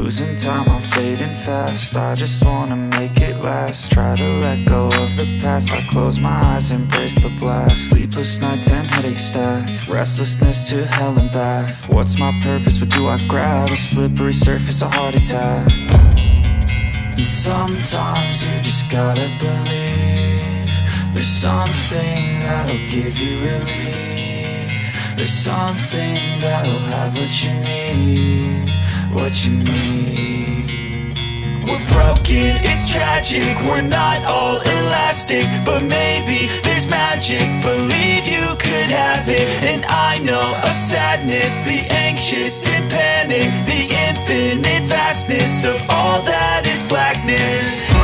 Losing time, I'm fading fast. I just wanna make it last. Try to let go of the past. I close my eyes, embrace the blast. Sleepless nights and headaches stack. Restlessness to hell and back. What's my purpose, what do I grab? A slippery surface, a heart attack. And sometimes you just gotta believe there's something that'll give you relief. There's something that'll have what you need, what you need. We're broken, it's tragic, we're not all elastic, but maybe there's magic, believe you could have it. And I know of sadness, the anxious and panic, the infinite vastness of all that is blackness.